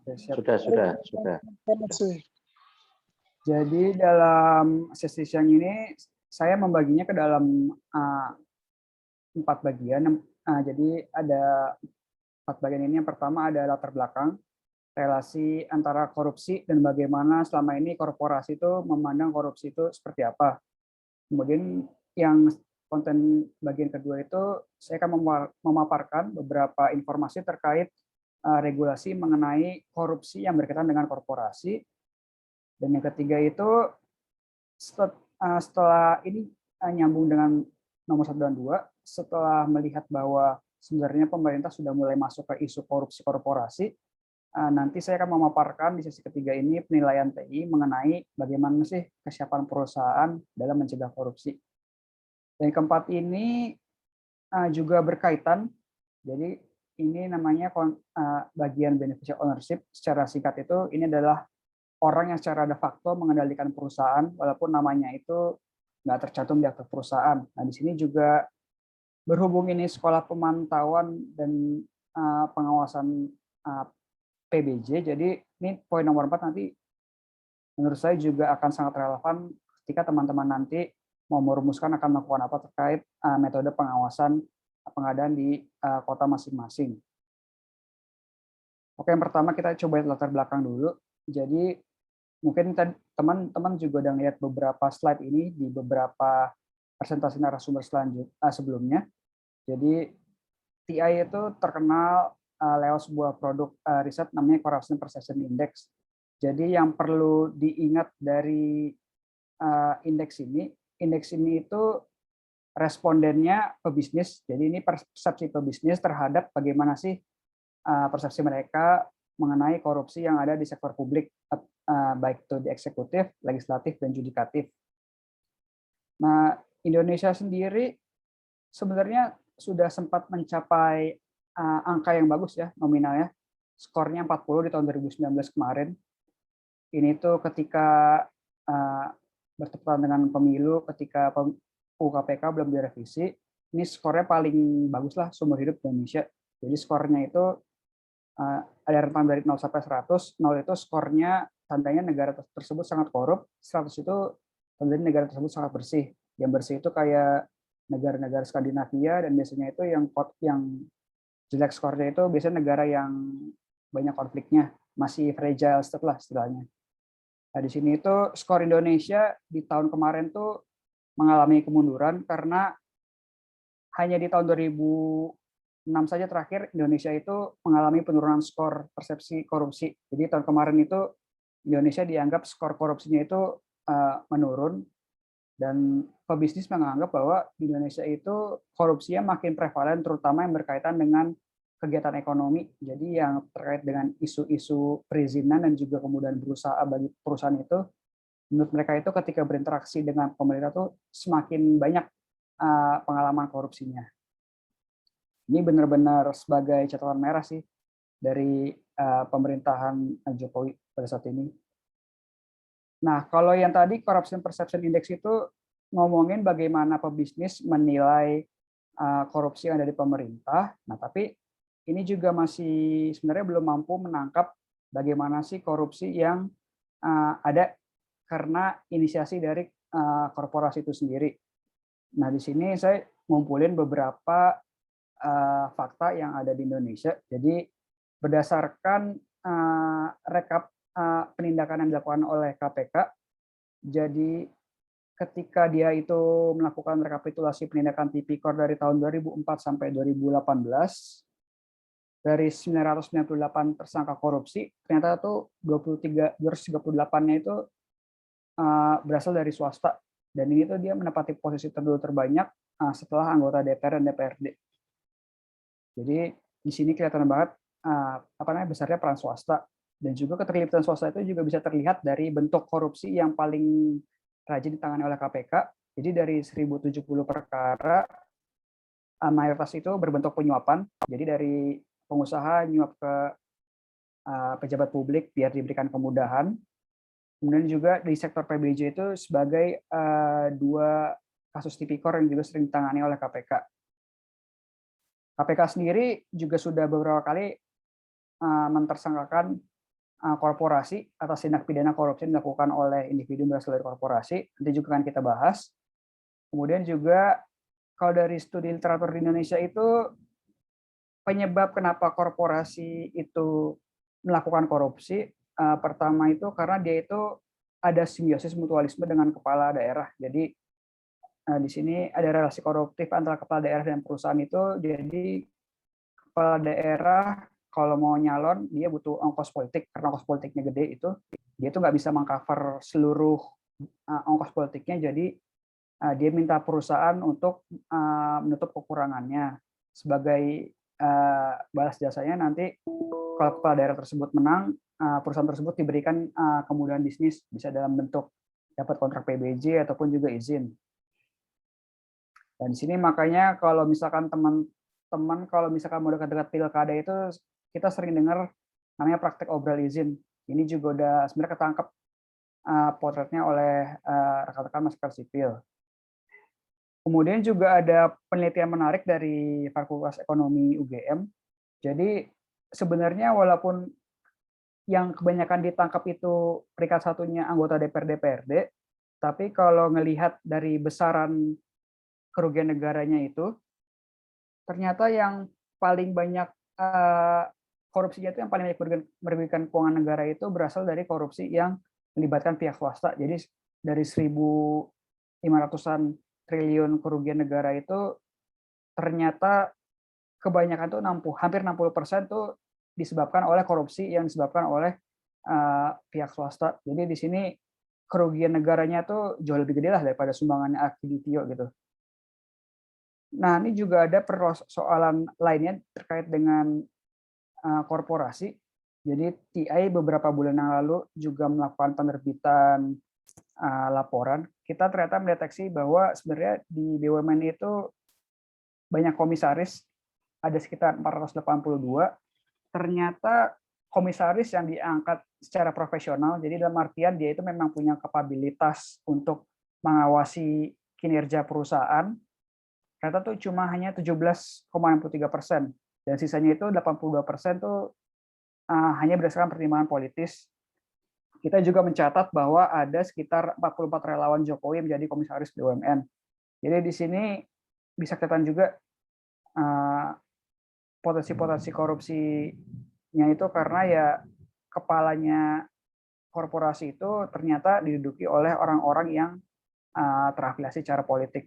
Oke, siap. Sudah. Jadi dalam sesi siang ini saya membaginya ke dalam 4 bagian. Jadi ada 4 bagian ini. Yang pertama ada latar belakang, relasi antara korupsi dan bagaimana selama ini korporasi itu memandang korupsi itu seperti apa. Kemudian yang konten bagian kedua itu saya akan memaparkan beberapa informasi terkait regulasi mengenai korupsi yang berkaitan dengan korporasi. Dan yang ketiga itu setelah ini nyambung dengan nomor 1 dan 2, setelah melihat bahwa sebenarnya pemerintah sudah mulai masuk ke isu korupsi korporasi, nanti saya akan memaparkan di sesi ketiga ini penilaian TI mengenai bagaimana sih kesiapan perusahaan dalam mencegah korupsi. Dan keempat ini juga berkaitan, jadi ini namanya bagian beneficial ownership. Secara singkat itu, ini adalah orang yang secara de facto mengendalikan perusahaan, walaupun namanya itu nggak tercantum di akta perusahaan. Nah, di sini juga berhubung ini sekolah pemantauan dan pengawasan PBJ, jadi ini poin nomor 4 nanti menurut saya juga akan sangat relevan ketika teman-teman nanti mau merumuskan akan melakukan apa terkait metode pengawasan pengadaan di kota masing-masing. Oke, yang pertama kita coba latar belakang dulu. Jadi mungkin teman-teman juga udah lihat beberapa slide ini di beberapa presentasi narasumber sebelumnya. Jadi TI itu terkenal lewat sebuah produk riset namanya Corruption Perception Index. Jadi yang perlu diingat dari indeks ini itu respondennya pebisnis. Jadi ini persepsi pebisnis terhadap bagaimana sih persepsi mereka mengenai korupsi yang ada di sektor publik, baik itu di eksekutif, legislatif, dan yudikatif. Nah, Indonesia sendiri sebenarnya sudah sempat mencapai angka yang bagus ya nominalnya, skornya 40 di tahun 2019 kemarin. Ini tuh ketika bertepatan dengan pemilu, ketika UU KPK belum direvisi, ini skornya paling bagus lah seumur hidup di Indonesia. Jadi skornya itu ada rentang dari 0 sampai 100. 0 itu skornya tandanya negara tersebut sangat korup, 100 itu tandanya negara tersebut sangat bersih. Yang bersih itu kayak negara-negara Skandinavia, dan biasanya itu yang jelek skornya itu biasanya negara yang banyak konfliknya, masih fragile state lah istilahnya. Nah, di sini itu skor Indonesia di tahun kemarin tuh mengalami kemunduran karena hanya di tahun 2006 saja terakhir Indonesia itu mengalami penurunan skor persepsi korupsi. Jadi tahun kemarin itu Indonesia dianggap skor korupsinya itu menurun, dan pebisnis menganggap bahwa di Indonesia itu korupsinya makin prevalen, terutama yang berkaitan dengan kegiatan ekonomi. Jadi yang terkait dengan isu-isu perizinan dan juga kemudahan berusaha bagi perusahaan itu, menurut mereka itu ketika berinteraksi dengan pemerintah tuh semakin banyak pengalaman korupsinya. Ini benar-benar sebagai catatan merah sih dari pemerintahan Jokowi pada saat ini. Nah, kalau yang tadi Corruption Perception Index itu ngomongin bagaimana pebisnis menilai korupsi yang ada di pemerintah. Nah, tapi ini juga masih sebenarnya belum mampu menangkap bagaimana sih korupsi yang ada karena inisiasi dari korporasi itu sendiri. Nah, di sini saya ngumpulin beberapa fakta yang ada di Indonesia. Jadi berdasarkan rekap penindakan yang dilakukan oleh KPK, jadi ketika dia itu melakukan rekapitulasi penindakan tipikor dari tahun 2004 sampai 2018, dari 998 tersangka korupsi, ternyata tuh 238-nya itu berasal dari swasta. Dan ini tuh dia menempati posisi terbanyak setelah anggota DPR dan DPRD. Jadi di sini kelihatan banget besarnya peran swasta, dan juga keterlibatan swasta itu juga bisa terlihat dari bentuk korupsi yang paling rajin ditangani oleh KPK. Jadi dari 1070 perkara, mayoritas itu berbentuk penyuapan. Jadi dari pengusaha nyuap ke pejabat publik biar diberikan kemudahan. Kemudian juga di sektor PBJ itu sebagai 2 kasus tipikor yang juga sering ditangani oleh KPK. KPK sendiri juga sudah beberapa kali mentersangkakan korporasi atas tindak pidana korupsi yang dilakukan oleh individu berasal dari korporasi. Nanti juga akan kita bahas. Kemudian juga kalau dari studi literatur di Indonesia itu penyebab kenapa korporasi itu melakukan korupsi, pertama itu karena dia itu ada simbiosis mutualisme dengan kepala daerah. Jadi di sini ada relasi koruptif antara kepala daerah dan perusahaan itu. Jadi kepala daerah kalau mau nyalon dia butuh ongkos politik, karena ongkos politiknya gede itu dia tuh nggak bisa mengcover seluruh ongkos politiknya. Jadi dia minta perusahaan untuk menutup kekurangannya. Sebagai balas jasanya nanti kalau kepala daerah tersebut menang, perusahaan tersebut diberikan kemudahan bisnis, bisa dalam bentuk dapat kontrak PBJ ataupun juga izin. Dan di sini makanya kalau misalkan teman-teman kalau misalkan mau dekat-dekat pilkada itu kita sering dengar namanya praktek obral izin. Ini juga udah sebenarnya ketangkep potretnya oleh rekan-rekan masyarakat sipil. Kemudian juga ada penelitian menarik dari Fakultas Ekonomi UGM. Jadi sebenarnya walaupun yang kebanyakan ditangkap itu peringkat satunya anggota DPRD, tapi kalau ngelihat dari besaran kerugian negaranya itu, ternyata yang paling banyak korupsinya itu yang paling banyak merugikan keuangan negara itu berasal dari korupsi yang melibatkan pihak swasta. Jadi dari 1.500-an triliun kerugian negara itu ternyata kebanyakan tuh hampir 60% tuh disebabkan oleh korupsi yang disebabkan oleh pihak swasta. Jadi di sini kerugian negaranya tuh jauh lebih gede lah daripada sumbangannya Akiditio gitu. Nah, ini juga ada persoalan lainnya terkait dengan korporasi. Jadi TI beberapa bulan yang lalu juga melakukan penerbitan laporan. Kita ternyata mendeteksi bahwa sebenarnya di BUMN itu banyak komisaris, ada sekitar 482. Ternyata komisaris yang diangkat secara profesional, jadi dalam artian dia itu memang punya kapabilitas untuk mengawasi kinerja perusahaan, ternyata tuh cuma hanya 17,63%, dan sisanya itu 82% tuh hanya berdasarkan pertimbangan politis. Kita juga mencatat bahwa ada sekitar 44 relawan Jokowi menjadi komisaris BUMN. Jadi di sini bisa kelihatan juga potensi-potensi korupsinya itu karena ya kepalanya korporasi itu ternyata diduduki oleh orang-orang yang terafiliasi secara politik.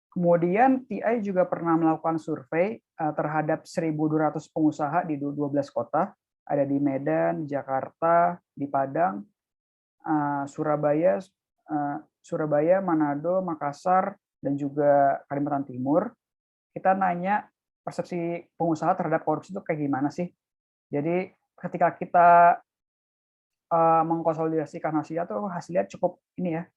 Kemudian TI juga pernah melakukan survei terhadap 1.200 pengusaha di 12 kota, ada di Medan, Jakarta, di Padang, Surabaya, Manado, Makassar, dan juga Kalimantan Timur. Kita nanya persepsi pengusaha terhadap korupsi itu kayak gimana sih? Jadi ketika kita mengkonsolidasikan hasilnya tuh hasilnya cukup ini ya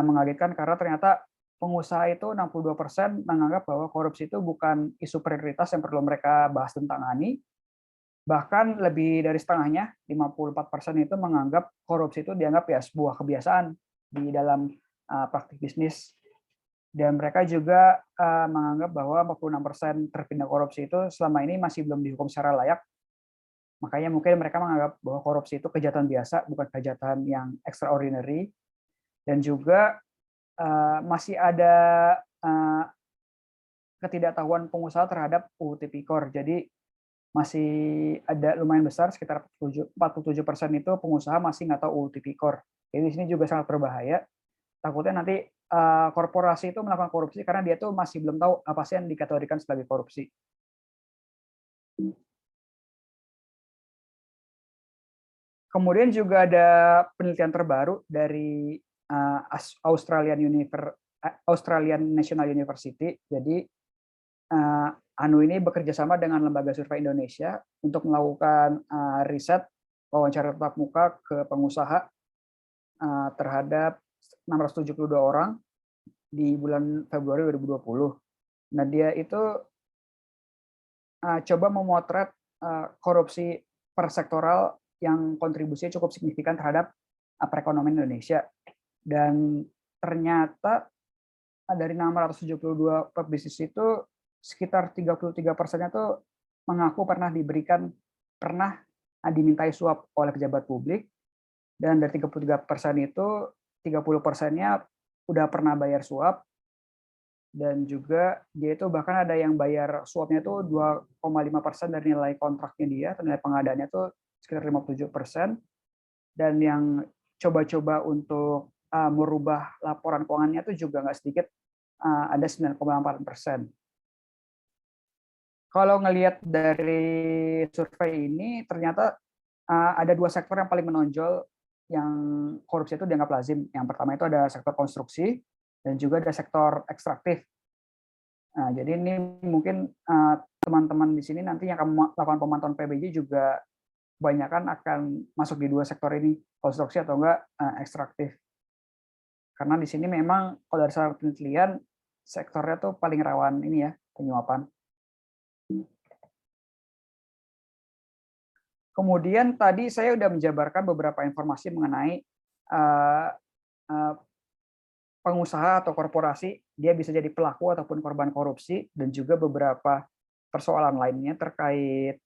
mengagetkan, karena ternyata pengusaha itu 62% menganggap bahwa korupsi itu bukan isu prioritas yang perlu mereka bahas dan tangani. Bahkan lebih dari setengahnya, 54% itu menganggap korupsi itu dianggap ya sebuah kebiasaan di dalam praktik bisnis. Dan mereka juga menganggap bahwa 46% terpidana korupsi itu selama ini masih belum dihukum secara layak. Makanya mungkin mereka menganggap bahwa korupsi itu kejahatan biasa, bukan kejahatan yang extraordinary. Dan juga masih ada ketidaktahuan pengusaha terhadap UU Tipikor. Jadi masih ada lumayan besar, sekitar 47% itu pengusaha masih nggak tahu UU Tipikor. Jadi di sini juga sangat berbahaya. Takutnya nanti korporasi itu melakukan korupsi karena dia tuh masih belum tahu apa sih yang dikategorikan sebagai korupsi. Kemudian juga ada penelitian terbaru dari Australian National University. Jadi ANU ini bekerja sama dengan Lembaga Survei Indonesia untuk melakukan riset wawancara tatap muka ke pengusaha terhadap 672 orang di bulan Februari 2020. Nah, dia itu coba memotret korupsi per sektoral yang kontribusinya cukup signifikan terhadap perekonomian Indonesia. Dan ternyata dari 672 pebisnis itu sekitar 33%-nya tuh mengaku pernah dimintai suap oleh pejabat publik, dan dari 33% itu 30%-nya udah pernah bayar suap, dan juga dia itu bahkan ada yang bayar suapnya itu 2,5% dari nilai kontraknya dia, atau nilai pengadaannya itu sekitar 57%, dan yang coba-coba untuk merubah laporan keuangannya itu juga nggak sedikit, ada 9,8%. Kalau ngelihat dari survei ini, ternyata ada dua sektor yang paling menonjol yang korupsi itu dianggap lazim. Yang pertama itu ada sektor konstruksi dan juga ada sektor ekstraktif. Nah, jadi ini mungkin teman-teman di sini nanti yang akan melakukan pemantauan PBJ juga kebanyakan akan masuk di dua sektor ini, konstruksi atau enggak ekstraktif. Karena di sini memang kalau dari syarat penelitian sektornya tuh paling rawan ini ya, penyuapan. Kemudian tadi saya sudah menjabarkan beberapa informasi mengenai pengusaha atau korporasi, dia bisa jadi pelaku ataupun korban korupsi, dan juga beberapa persoalan lainnya terkait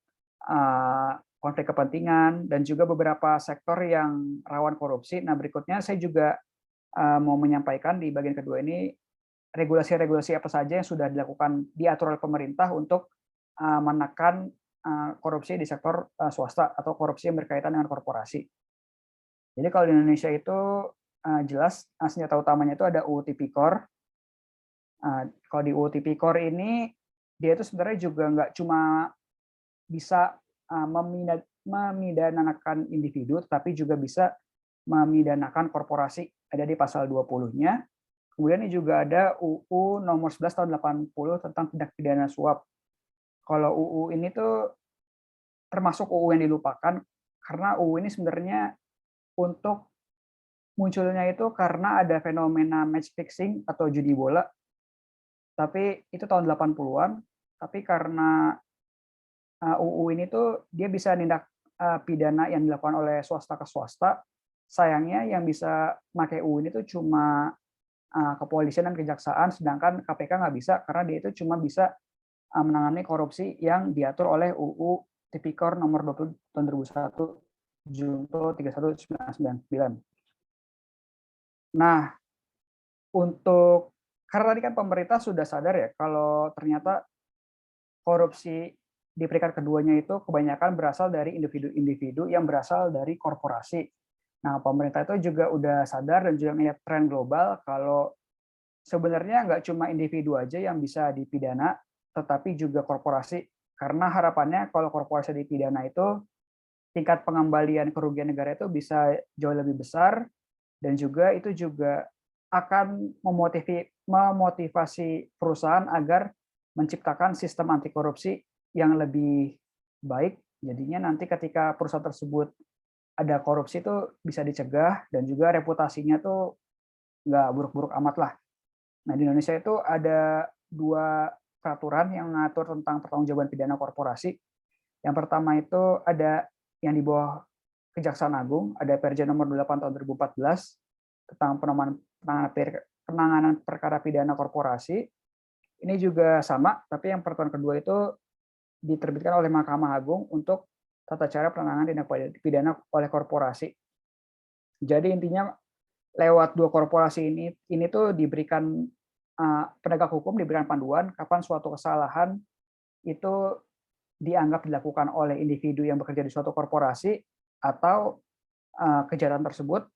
konflik kepentingan dan juga beberapa sektor yang rawan korupsi. Nah, berikutnya saya juga mau menyampaikan di bagian kedua ini regulasi-regulasi apa saja yang sudah diatur oleh pemerintah untuk menekan korupsi di sektor swasta atau korupsi yang berkaitan dengan korporasi. Jadi kalau di Indonesia itu jelas senjata utamanya itu ada UU Tipikor. Kalau di UU Tipikor ini dia itu sebenarnya juga nggak cuma bisa memidanakan individu, tapi juga bisa memidanakan korporasi. Ada di pasal 20-nya. Kemudian ini juga ada UU nomor 11 tahun 80 tentang tindak pidana suap. Kalau UU ini tuh termasuk UU yang dilupakan karena UU ini sebenarnya untuk munculnya itu karena ada fenomena match fixing atau judi bola. Tapi itu tahun 80-an, tapi karena UU ini tuh dia bisa nindak pidana yang dilakukan oleh swasta ke swasta. Sayangnya yang bisa pakai UU ini tuh cuma kepolisian dan kejaksaan, sedangkan KPK nggak bisa karena dia itu cuma bisa menangani korupsi yang diatur oleh UU Tipikor nomor 20 tahun 2001 Junto 31999. Nah, karena tadi kan pemerintah sudah sadar ya kalau ternyata korupsi di peringkat keduanya itu kebanyakan berasal dari individu-individu yang berasal dari korporasi. Nah, pemerintah itu juga udah sadar dan juga melihat tren global kalau sebenarnya nggak cuma individu aja yang bisa dipidana, tetapi juga korporasi. Karena harapannya kalau korporasi dipidana itu tingkat pengembalian kerugian negara itu bisa jauh lebih besar, dan juga itu juga akan memotivasi perusahaan agar menciptakan sistem anti korupsi yang lebih baik. Jadinya nanti ketika perusahaan tersebut ada korupsi itu bisa dicegah, dan juga reputasinya tuh nggak buruk-buruk amat lah. Nah, di Indonesia itu ada dua peraturan yang mengatur tentang pertanggungjawaban pidana korporasi. Yang pertama itu ada yang di bawah Kejaksaan Agung, ada Perja nomor 8 tahun 2014 tentang penanganan perkara pidana korporasi. Ini juga sama, tapi yang peraturan kedua itu diterbitkan oleh Mahkamah Agung untuk tata cara penanganan tindak pidana oleh korporasi. Jadi intinya lewat dua korporasi ini tuh diberikan penegak hukum diberikan panduan kapan suatu kesalahan itu dianggap dilakukan oleh individu yang bekerja di suatu korporasi, atau kejahatan tersebut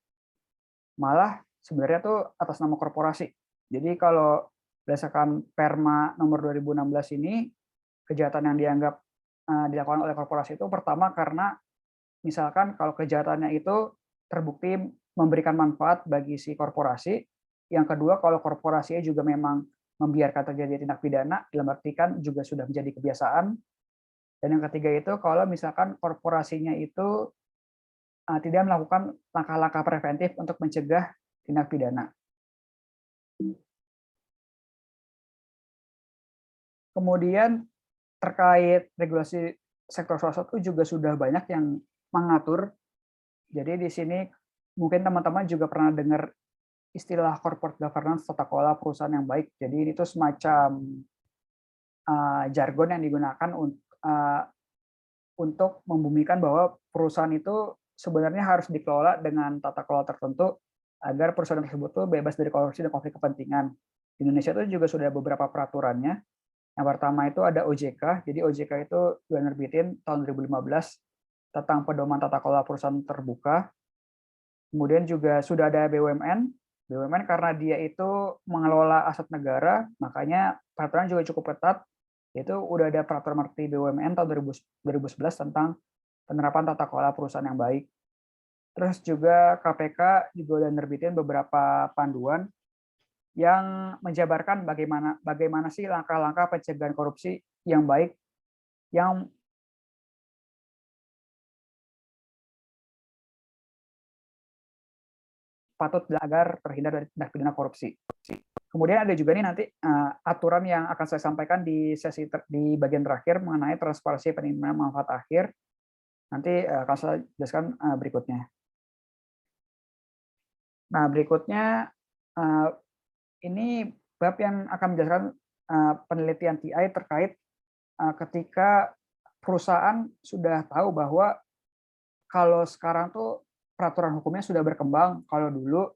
malah sebenarnya tuh atas nama korporasi. Jadi kalau berdasarkan Perma nomor 2016 ini, kejahatan yang dianggap dilakukan oleh korporasi itu pertama karena misalkan kalau kejahatannya itu terbukti memberikan manfaat bagi si korporasi. Yang kedua, kalau korporasinya juga memang membiarkan terjadi tindak pidana, dalam arti kan juga sudah menjadi kebiasaan. Dan yang ketiga itu kalau misalkan korporasinya itu tidak melakukan langkah-langkah preventif untuk mencegah tindak pidana. Kemudian terkait regulasi sektor swasta itu juga sudah banyak yang mengatur. Jadi di sini mungkin teman-teman juga pernah dengar istilah corporate governance, tata kelola perusahaan yang baik. Jadi itu semacam jargon yang digunakan untuk membumikan bahwa perusahaan itu sebenarnya harus dikelola dengan tata kelola tertentu agar perusahaan tersebut tuh bebas dari korupsi dan konflik kepentingan. Di Indonesia itu juga sudah ada beberapa peraturannya. Yang pertama itu ada OJK. Jadi OJK itu sudah nerbitin tahun 2015 tentang pedoman tata kelola perusahaan terbuka. Kemudian juga sudah ada BUMN. BUMN karena dia itu mengelola aset negara, makanya peraturan juga cukup ketat. Itu udah ada peraturan menteri BUMN tahun 2011 tentang penerapan tata kelola perusahaan yang baik. Terus juga KPK juga udah nerbitin beberapa panduan yang menjabarkan bagaimana sih langkah-langkah pencegahan korupsi yang baik yang patut agar terhindar dari tindak pidana korupsi. Kemudian ada juga nih nanti aturan yang akan saya sampaikan di di bagian terakhir mengenai transparansi penerimaan manfaat akhir. Nanti akan saya jelaskan berikutnya. Nah, berikutnya ini bab yang akan menjelaskan penelitian TI terkait ketika perusahaan sudah tahu bahwa kalau sekarang tuh peraturan hukumnya sudah berkembang. Kalau dulu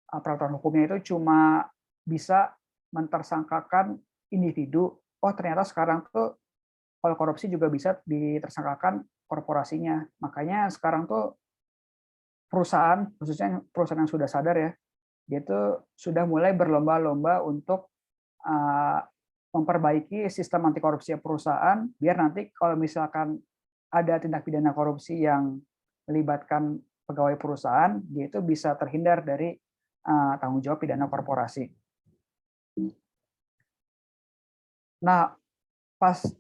peraturan hukumnya itu cuma bisa mentersangkakan individu. Oh, ternyata sekarang tuh kalau korupsi juga bisa ditersangkakan korporasinya. Makanya sekarang tuh perusahaan, khususnya perusahaan yang sudah sadar ya, dia tuh sudah mulai berlomba-lomba untuk memperbaiki sistem anti korupsi perusahaan, biar nanti kalau misalkan ada tindak pidana korupsi yang melibatkan pegawai perusahaan, dia itu bisa terhindar dari tanggung jawab pidana korporasi. Nah,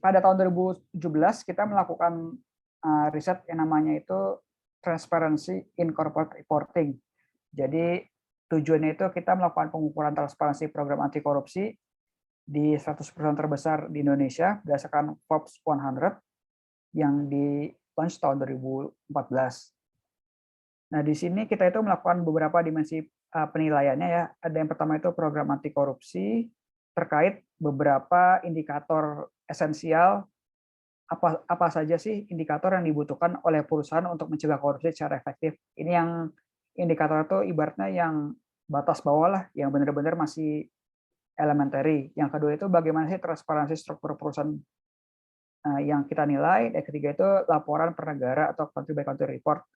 pada tahun 2017 kita melakukan riset yang namanya itu Transparency in Corporate Reporting. Jadi tujuannya itu kita melakukan pengukuran transparansi program anti korupsi di 100 perusahaan terbesar di Indonesia berdasarkan Forbes 100 yang di launch tahun 2014. Nah, di sini kita itu melakukan beberapa dimensi penilaiannya ya. Ada yang pertama itu program anti korupsi terkait beberapa indikator esensial apa saja sih indikator yang dibutuhkan oleh perusahaan untuk mencegah korupsi secara efektif. Ini yang indikator itu ibaratnya yang batas bawah lah, yang benar-benar masih elementary. Yang kedua itu bagaimana sih transparansi struktur perusahaan yang kita nilai. Dan ketiga itu laporan per negara atau country by country report.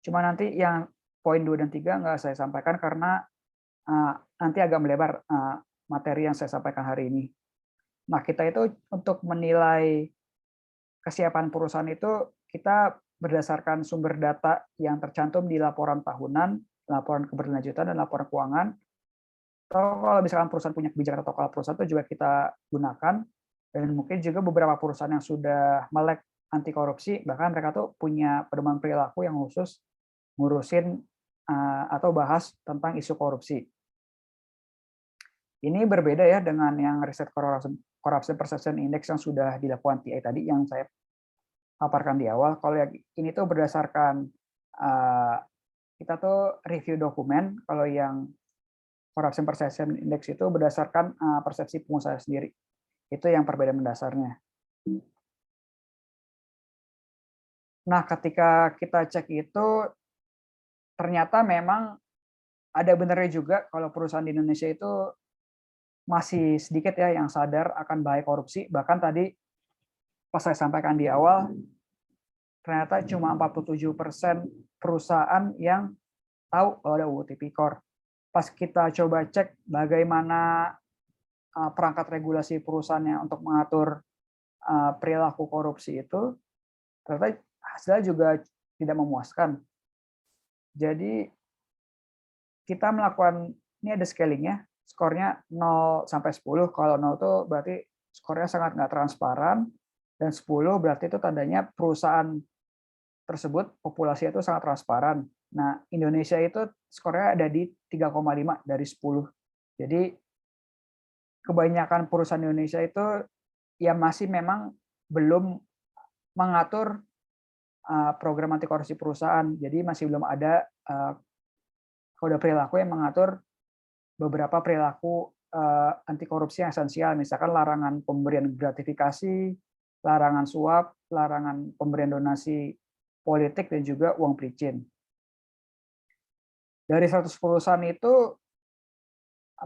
Cuma nanti yang poin 2 dan 3 nggak saya sampaikan karena nanti agak melebar materi yang saya sampaikan hari ini. Nah, kita itu untuk menilai kesiapan perusahaan itu kita berdasarkan sumber data yang tercantum di laporan tahunan, laporan keberlanjutan, dan laporan keuangan. Atau kalau misalkan perusahaan punya kebijakan atau kalau perusahaan itu juga kita gunakan. Dan mungkin juga beberapa perusahaan yang sudah melek anti korupsi, bahkan mereka tuh punya pedoman perilaku yang khusus ngurusin atau bahas tentang isu korupsi. Ini berbeda ya dengan yang riset Corruption Perception Index yang sudah dilakukan TI tadi yang saya paparkan di awal. Kalau yang ini tuh berdasarkan kita tuh review dokumen. Kalau yang Corruption Perception Index itu berdasarkan persepsi pengusaha sendiri. Itu yang perbedaan mendasarnya. Nah, ketika kita cek itu ternyata memang ada benarnya juga kalau perusahaan di Indonesia itu masih sedikit ya yang sadar akan bahaya korupsi. Bahkan tadi pas saya sampaikan di awal, ternyata cuma 47% perusahaan yang tahu kalau ada UU Tipikor. Pas kita coba cek bagaimana perangkat regulasi perusahaannya untuk mengatur perilaku korupsi itu, ternyata hasilnya juga tidak memuaskan. Jadi kita melakukan, ini ada scalingnya, skornya 0 sampai 10. Kalau 0 itu berarti skornya sangat nggak transparan, dan 10 berarti itu tandanya perusahaan tersebut populasi itu sangat transparan. Nah, Indonesia itu skornya ada di 3,5 dari 10. Jadi kebanyakan perusahaan Indonesia itu ya masih memang belum mengatur program anti korupsi perusahaan. Jadi masih belum ada kode perilaku yang mengatur beberapa perilaku anti korupsi yang esensial, misalkan larangan pemberian gratifikasi, larangan suap, larangan pemberian donasi politik, dan juga uang pelicin. Dari 100 perusahaan itu,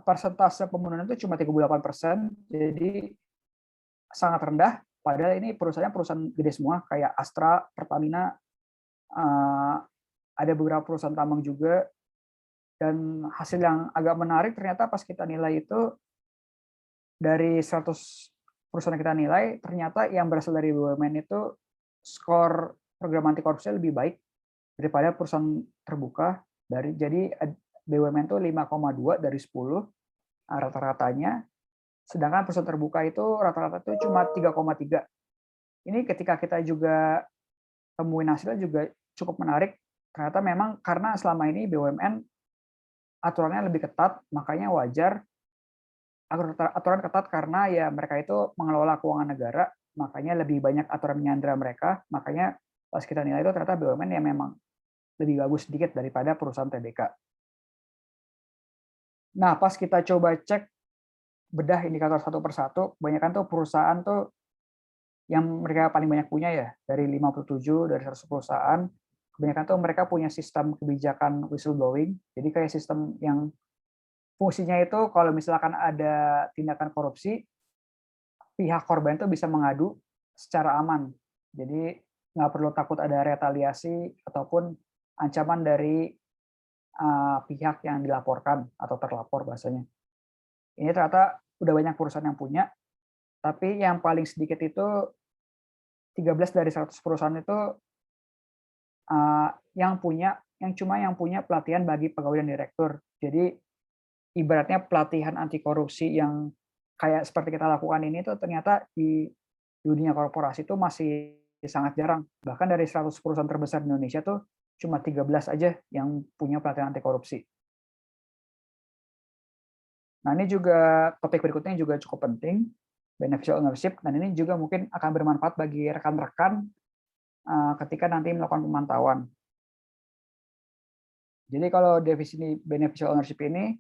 persentase pembunuhan itu cuma 38%, jadi sangat rendah. Padahal ini perusahaan gede semua, kayak Astra, Pertamina, ada beberapa perusahaan tambang juga. Dan hasil yang agak menarik ternyata pas kita nilai itu, dari 100 perusahaan yang kita nilai, ternyata yang berasal dari BUMN itu skor program anti korupsi lebih baik daripada perusahaan terbuka. Jadi BUMN itu 5,2 dari 10 rata-ratanya, sedangkan perusahaan terbuka itu rata-rata itu cuma 3,3. Ini ketika kita juga temuin hasilnya juga cukup menarik. Ternyata memang karena selama ini BUMN aturannya lebih ketat, makanya wajar aturan ketat karena ya mereka itu mengelola keuangan negara, makanya lebih banyak aturan menyandera mereka. Makanya pas kita nilai itu ternyata BUMN yang memang lebih bagus sedikit daripada perusahaan TBK. Nah, pas kita coba cek bedah indikator satu persatu, kebanyakan tuh perusahaan tuh yang mereka paling banyak punya ya, dari 57 dari 100 perusahaan, kebanyakan tuh mereka punya sistem kebijakan whistleblowing. Jadi kayak sistem yang fungsinya itu kalau misalkan ada tindakan korupsi, pihak korban itu bisa mengadu secara aman. Jadi nggak perlu takut ada retaliasi ataupun ancaman dari pihak yang dilaporkan atau terlapor bahasanya. Ini ternyata udah banyak perusahaan yang punya, tapi yang paling sedikit itu 13 dari 100 perusahaan itu yang punya pelatihan bagi pegawai dan direktur. Jadi ibaratnya pelatihan anti korupsi yang kayak seperti kita lakukan ini tuh ternyata di dunia korporasi itu masih sangat jarang. Bahkan dari 100 perusahaan terbesar di Indonesia tuh cuma 13 aja yang punya pelatihan anti korupsi. Nah, ini juga topik berikutnya juga cukup penting, beneficial ownership, dan ini juga mungkin akan bermanfaat bagi rekan-rekan ketika nanti melakukan pemantauan. Jadi kalau definisi beneficial ownership ini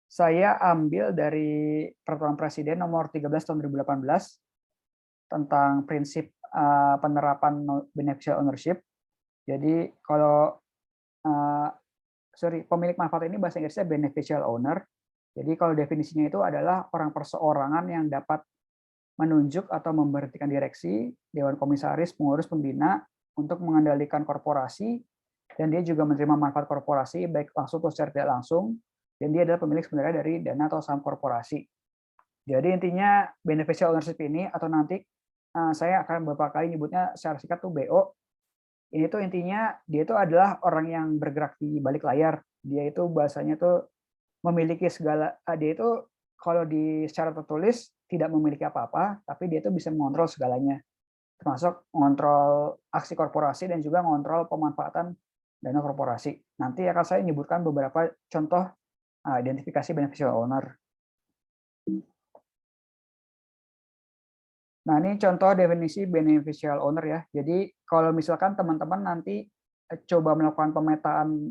saya ambil dari Peraturan Presiden Nomor 13 Tahun 2018 tentang prinsip penerapan beneficial ownership. Jadi kalau pemilik manfaat ini bahasa Inggrisnya beneficial owner. Jadi kalau definisinya itu adalah orang perseorangan yang dapat menunjuk atau memberhentikan direksi, dewan komisaris, pengurus, pembina untuk mengendalikan korporasi, dan dia juga menerima manfaat korporasi baik langsung atau secara tidak langsung, dan dia adalah pemilik sebenarnya dari dana atau saham korporasi. Jadi intinya beneficial ownership ini, atau nanti saya akan beberapa kali nyebutnya secara singkat tuh BO. Ini tuh intinya dia itu adalah orang yang bergerak di balik layar. Dia itu bahasanya tuh memiliki segala, dia itu kalau secara tertulis tidak memiliki apa-apa, tapi dia itu bisa mengontrol segalanya, termasuk mengontrol aksi korporasi dan juga mengontrol pemanfaatan dana korporasi. Nanti akan saya menyebutkan beberapa contoh identifikasi beneficial owner. Nah, ini contoh definisi beneficial owner ya. Jadi kalau misalkan teman-teman nanti coba melakukan pemetaan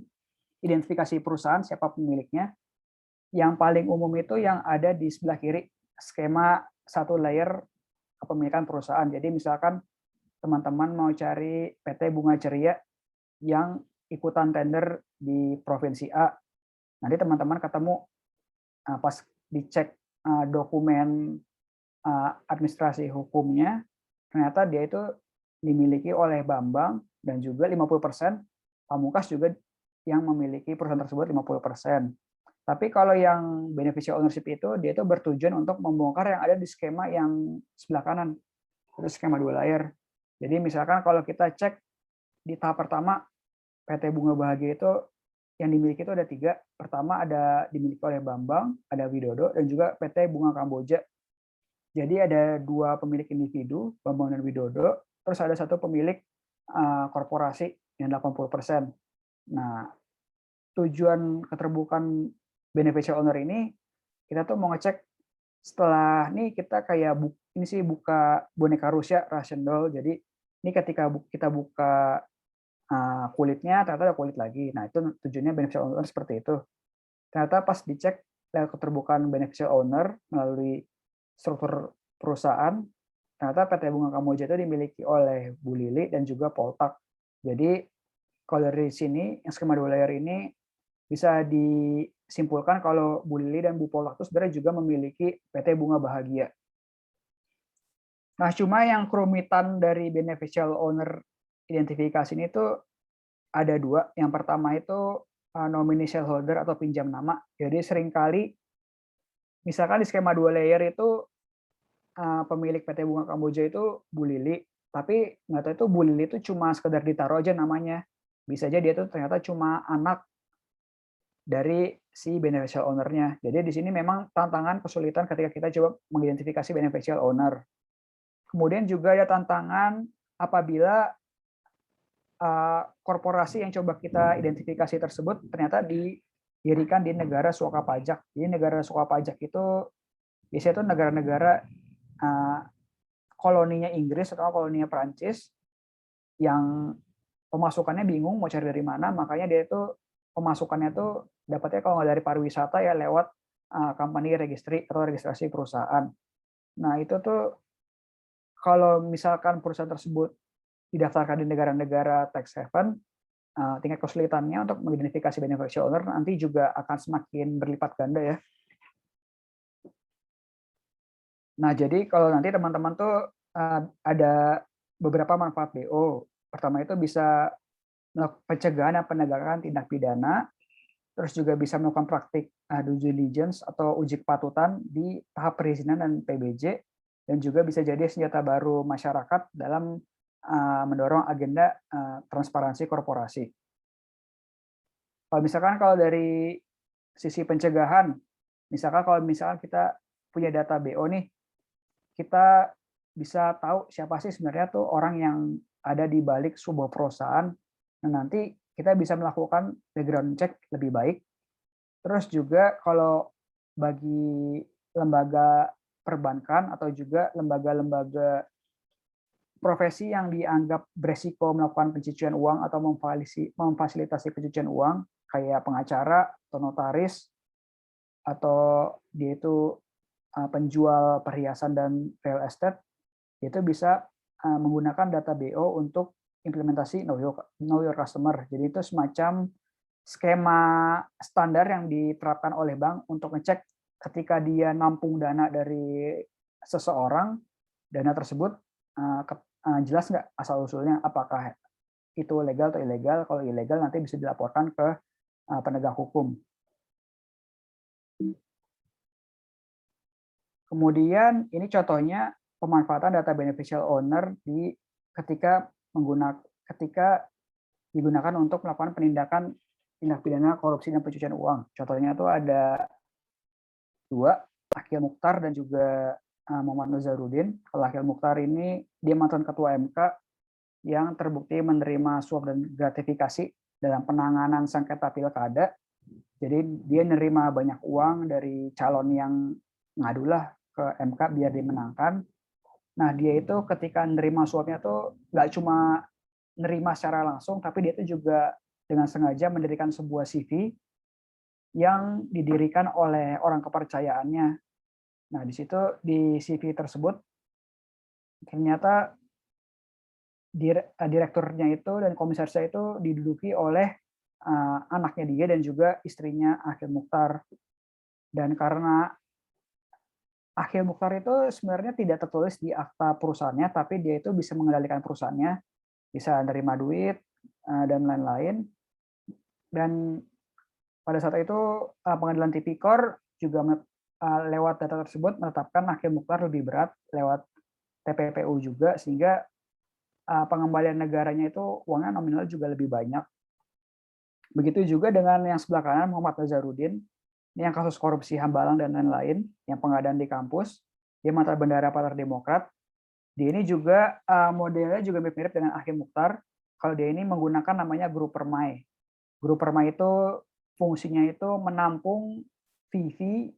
identifikasi perusahaan, siapa pemiliknya, yang paling umum itu yang ada di sebelah kiri, skema satu layer kepemilikan perusahaan. Jadi misalkan teman-teman mau cari PT Bunga Ceria yang ikutan tender di provinsi A, nanti teman-teman ketemu pas dicek dokumen administrasi hukumnya, ternyata dia itu dimiliki oleh Bambang dan juga 50%, Pamungkas juga yang memiliki perusahaan tersebut 50%. Tapi kalau yang beneficial ownership itu, dia itu bertujuan untuk membongkar yang ada di skema yang sebelah kanan, itu skema dua layer. Jadi misalkan kalau kita cek di tahap pertama, PT Bunga Bahagia itu yang dimiliki itu ada 3. Pertama ada dimiliki oleh Bambang, ada Widodo, dan juga PT Bunga Kamboja. Jadi ada 2 pemilik individu, Bambang dan Widodo, terus ada 1 pemilik korporasi yang 80%. Nah, tujuan keterbukaan beneficial owner ini, kita tuh mau ngecek setelah ini kita kayak ini sih buka boneka Rusia Russian doll. Jadi ini ketika kita buka kulitnya, ternyata ada kulit lagi. Nah, itu tujuannya beneficial owner seperti itu. Ternyata pas dicek keterbukaan beneficial owner melalui struktur perusahaan, ternyata PT Bunga Kamboja itu dimiliki oleh Bu Lili dan juga Poltak. Jadi kalau dari sini yang skema 2 layer ini bisa disimpulkan kalau Bu Lili dan Bu Poltak itu sebenarnya juga memiliki PT Bunga Bahagia. Nah, cuma yang kerumitan dari beneficial owner identifikasi ini tuh ada dua. Yang pertama itu nominee shareholder atau pinjam nama. Jadi seringkali misalkan di skema 2 layer itu pemilik PT Bunga Kamboja itu Bu Lili, tapi nggak tahu itu Bu Lili itu cuma sekedar ditaruh aja namanya. Bisa aja dia tuh ternyata cuma anak dari si beneficial owner-nya. Jadi di sini memang tantangan kesulitan ketika kita coba mengidentifikasi beneficial owner. Kemudian juga ada tantangan apabila korporasi yang coba kita identifikasi tersebut ternyata didirikan di negara suaka pajak. Jadi negara suaka pajak itu biasanya itu negara-negara koloninya Inggris atau koloninya Perancis yang pemasukannya bingung mau cari dari mana, makanya dia itu pemasukannya tuh dapatnya kalau nggak dari pariwisata ya lewat company registry atau registrasi perusahaan. Nah itu tuh kalau misalkan perusahaan tersebut didaftarkan di negara-negara tax haven, tingkat kesulitannya untuk mengidentifikasi beneficial owner nanti juga akan semakin berlipat ganda ya. Nah jadi kalau nanti teman-teman tuh ada beberapa manfaat BO. Pertama itu bisa melakukan pencegahan dan penegakan tindak pidana, terus juga bisa melakukan praktik due diligence atau uji kepatutan di tahap perizinan dan PBJ, dan juga bisa jadi senjata baru masyarakat dalam mendorong agenda transparansi korporasi. Kalau dari sisi pencegahan, misalkan kita punya data BO nih, kita bisa tahu siapa sih sebenarnya tuh orang yang ada di balik sebuah perusahaan. Nah, nanti kita bisa melakukan background check lebih baik. Terus juga kalau bagi lembaga perbankan atau juga lembaga-lembaga profesi yang dianggap beresiko melakukan pencucian uang atau memfasilitasi pencucian uang, kayak pengacara atau notaris, atau dia itu penjual perhiasan dan real estate, itu bisa menggunakan data BO untuk implementasi know your customer. Jadi itu semacam skema standar yang diterapkan oleh bank untuk ngecek ketika dia nampung dana dari seseorang, dana tersebut jelas nggak asal usulnya, apakah itu legal atau ilegal. Kalau ilegal nanti bisa dilaporkan ke penegak hukum. Kemudian ini contohnya pemanfaatan data beneficial owner ketika digunakan untuk melakukan tindak pidana korupsi dan pencucian uang. Contohnya itu ada dua, Akhil Mukhtar dan juga Muhammad Nazarudin. Kalau Akhil Mukhtar ini dia mantan ketua MK yang terbukti menerima suap dan gratifikasi dalam penanganan sengketa pilkada. Jadi dia menerima banyak uang dari calon yang ngadulah ke MK biar dimenangkan. Nah dia itu ketika menerima suapnya tuh nggak cuma nerima secara langsung, tapi dia itu juga dengan sengaja mendirikan sebuah CV yang didirikan oleh orang kepercayaannya. Nah di situ di CV tersebut ternyata direkturnya itu dan komisarisnya itu diduduki oleh anaknya dia dan juga istrinya Akhil Mukhtar. Dan karena Akhil Mukhtar itu sebenarnya tidak tertulis di akta perusahaannya, tapi dia itu bisa mengendalikan perusahaannya, bisa menerima duit dan lain-lain. Dan pada saat itu pengadilan tipikor juga lewat data tersebut menetapkan Akhil Mukhtar lebih berat lewat TPPU juga, sehingga pengembalian negaranya itu uangnya nominal juga lebih banyak. Begitu juga dengan yang sebelah kanan, Muhammad Nazarudin. Ini yang kasus korupsi Hambalang dan lain-lain, yang pengadaan di kampus. Dia mantan bendahara Partai Demokrat. Dia ini juga modelnya juga mirip-mirip dengan Akhil Mukhtar. Kalau dia ini menggunakan namanya Grup Permai. Grup Permai itu fungsinya itu menampung fee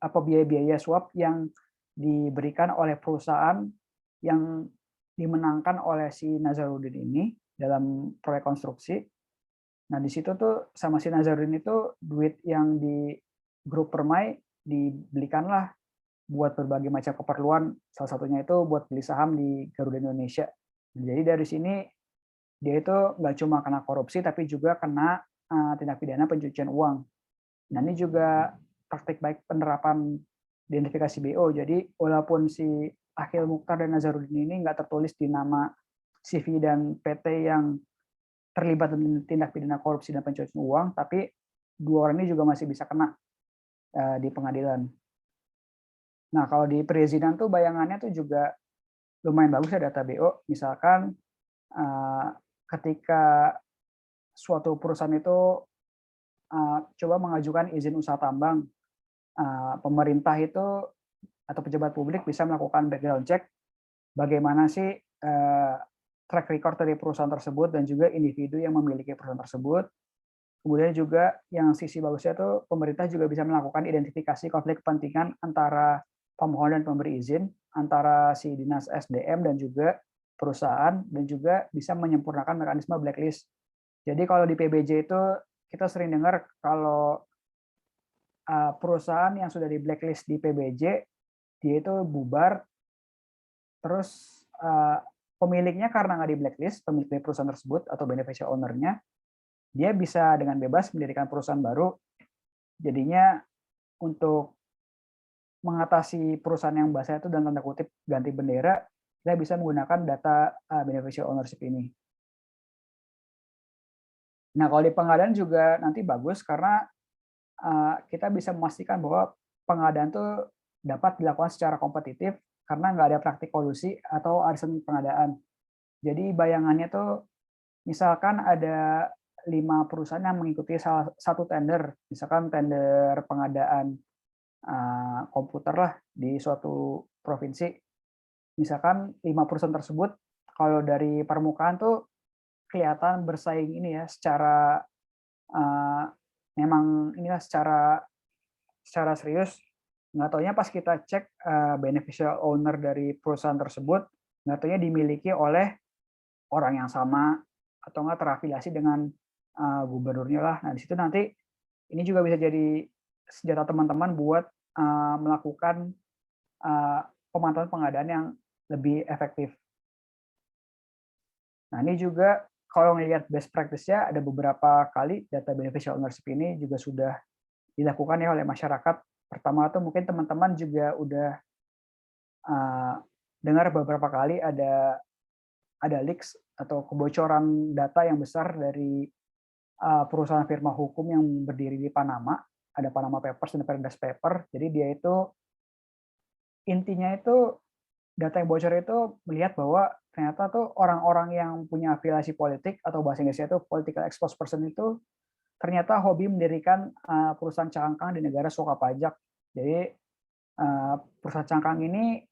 apa biaya-biaya suap yang diberikan oleh perusahaan yang dimenangkan oleh si Nazarudin ini dalam proyek konstruksi. Nah, di situ tuh sama si Nazarudin itu duit yang di Grup Permai dibelikanlah buat berbagai macam keperluan, salah satunya itu buat beli saham di Garuda Indonesia. Jadi dari sini dia itu nggak cuma kena korupsi, tapi juga kena tindak pidana pencucian uang. Nah ini juga praktik baik penerapan identifikasi BO. Jadi walaupun si Akhil Mukhtar dan Nazarudin ini nggak tertulis di nama CV dan PT yang terlibat dalam tindak pidana korupsi dan pencucian uang, tapi dua orang ini juga masih bisa kena di pengadilan. Nah kalau di perizinan tuh bayangannya tuh juga lumayan bagus ya data BO. Misalkan ketika suatu perusahaan itu coba mengajukan izin usaha tambang, pemerintah itu atau pejabat publik bisa melakukan background check bagaimana sih track record dari perusahaan tersebut dan juga individu yang memiliki perusahaan tersebut. Kemudian juga yang sisi bagusnya itu pemerintah juga bisa melakukan identifikasi konflik kepentingan antara pemohon dan pemberi izin, antara si dinas SDM dan juga perusahaan, dan juga bisa menyempurnakan mekanisme blacklist. Jadi kalau di PBJ itu kita sering dengar kalau perusahaan yang sudah di blacklist di PBJ, dia itu bubar, terus pemiliknya karena nggak di blacklist, pemilik dari perusahaan tersebut atau beneficial owner-nya, dia bisa dengan bebas mendirikan perusahaan baru. Jadinya untuk mengatasi perusahaan yang bahasa itu dan tanda kutip ganti bendera, kita bisa menggunakan data beneficial ownership ini. Nah, kalau di pengadaan juga nanti bagus karena kita bisa memastikan bahwa pengadaan itu dapat dilakukan secara kompetitif karena nggak ada praktik kolusi atau arisan pengadaan. Jadi bayangannya tuh misalkan ada 5 perusahaan yang mengikuti salah satu tender, misalkan tender pengadaan komputer lah di suatu provinsi. Misalkan 5 perusahaan tersebut kalau dari permukaan tuh kelihatan bersaing ini ya secara memang inilah secara serius. Nggak taunya pas kita cek beneficial owner dari perusahaan tersebut, nggak taunya dimiliki oleh orang yang sama atau nggak terafiliasi dengan gubernurnya lah. Nah di situ nanti ini juga bisa jadi senjata teman-teman buat melakukan pemantauan pengadaan yang lebih efektif. Nah ini juga kalau melihat best practice-nya ada beberapa kali data beneficial ownership ini juga sudah dilakukan ya oleh masyarakat. Pertama tuh mungkin teman-teman juga udah dengar beberapa kali ada leaks atau kebocoran data yang besar dari perusahaan firma hukum yang berdiri di Panama. Ada Panama Papers dan Paradise Paper. Jadi dia itu intinya itu data yang bocor itu melihat bahwa ternyata tuh orang-orang yang punya afiliasi politik atau bahasa Inggrisnya itu political exposed person itu ternyata hobi mendirikan perusahaan cangkang di negara suaka pajak. Jadi perusahaan cangkang ini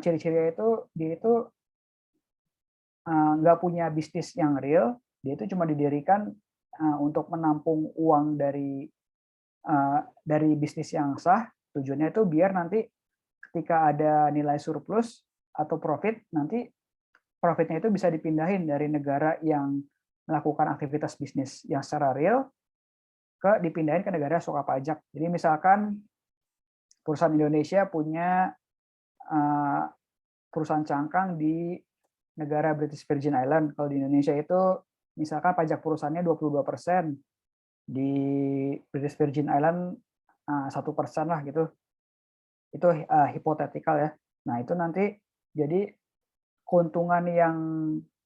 ciri-cirinya itu dia itu nggak punya bisnis yang real, dia itu cuma didirikan untuk menampung uang dari bisnis yang sah. Tujuannya itu biar nanti ketika ada nilai surplus atau profit, nanti profitnya itu bisa dipindahin dari negara yang melakukan aktivitas bisnis yang secara real dipindahin ke negara suaka pajak. Jadi misalkan perusahaan Indonesia punya perusahaan cangkang di negara British Virgin Island. Kalau di Indonesia itu misalkan pajak perusahaannya 22%, di British Virgin Island 1% lah gitu. Itu hipotetikal ya. Nah itu nanti jadi keuntungan yang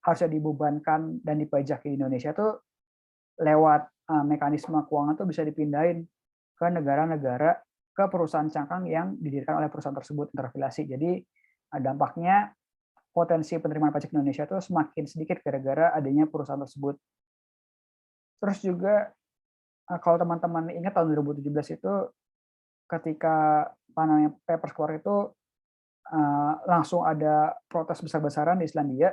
harusnya dibebankan dan dipajaki di Indonesia tuh lewat mekanisme keuangan tuh bisa dipindahin ke negara-negara, ke perusahaan cangkang yang didirikan oleh perusahaan tersebut terafiliasi. Jadi dampaknya potensi penerimaan pajak Indonesia itu semakin sedikit gara-gara adanya perusahaan tersebut. Terus juga kalau teman-teman ingat tahun 2017 itu ketika Panama Papers keluar itu langsung ada protes besar-besaran di Islandia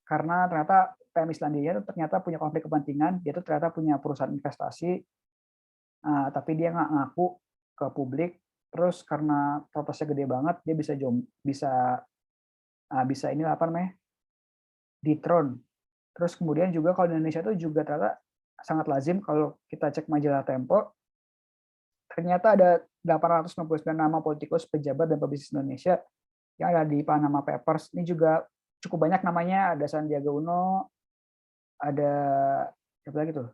karena ternyata PM Islandia itu ternyata punya konflik kepentingan, dia itu ternyata punya perusahaan investasi, tapi dia nggak ngaku ke publik. Terus karena protesnya gede banget, dia bisa ini apa namanya dethrone. Terus kemudian juga kalau di Indonesia itu juga ternyata sangat lazim kalau kita cek majalah Tempo, ternyata ada 899 nama politikus, pejabat, dan pebisnis Indonesia yang ada di Panama Papers. Ini juga cukup banyak namanya, ada Sandiaga Uno, ada siapa lagi tuh?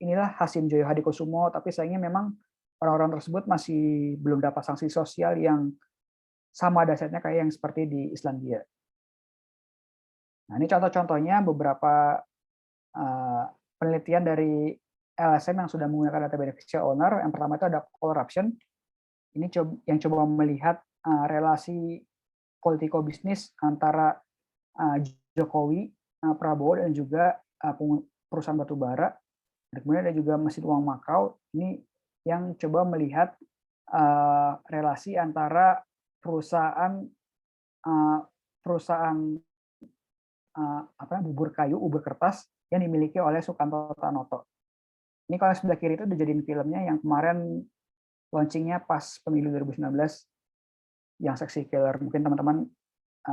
Inilah Hasim Joyo Hadikusumo, tapi sayangnya memang orang-orang tersebut masih belum dapat sanksi sosial yang sama dahsyatnya kayak yang seperti di Islandia. Nah, ini contoh-contohnya beberapa penelitian dari LSM yang sudah menggunakan data beneficial owner. Yang pertama itu ada corruption. Ini yang coba melihat relasi politiko bisnis antara Jokowi, Prabowo, dan juga perusahaan batubara. Kemudian ada juga mesin uang Makau. Ini yang coba melihat relasi antara perusahaan bubur kayu, bubur kertas yang dimiliki oleh Sukanto Tanoto. Ini kalau sebelah kiri itu dijadiin filmnya yang kemarin launchingnya pas pemilu 2019 yang Sexy Killer. Mungkin teman-teman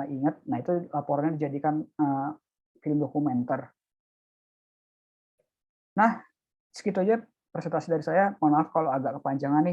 ingat. Nah, itu laporannya dijadikan film dokumenter. Nah, segitu aja presentasi dari saya. Mohon maaf kalau agak kepanjangan nih.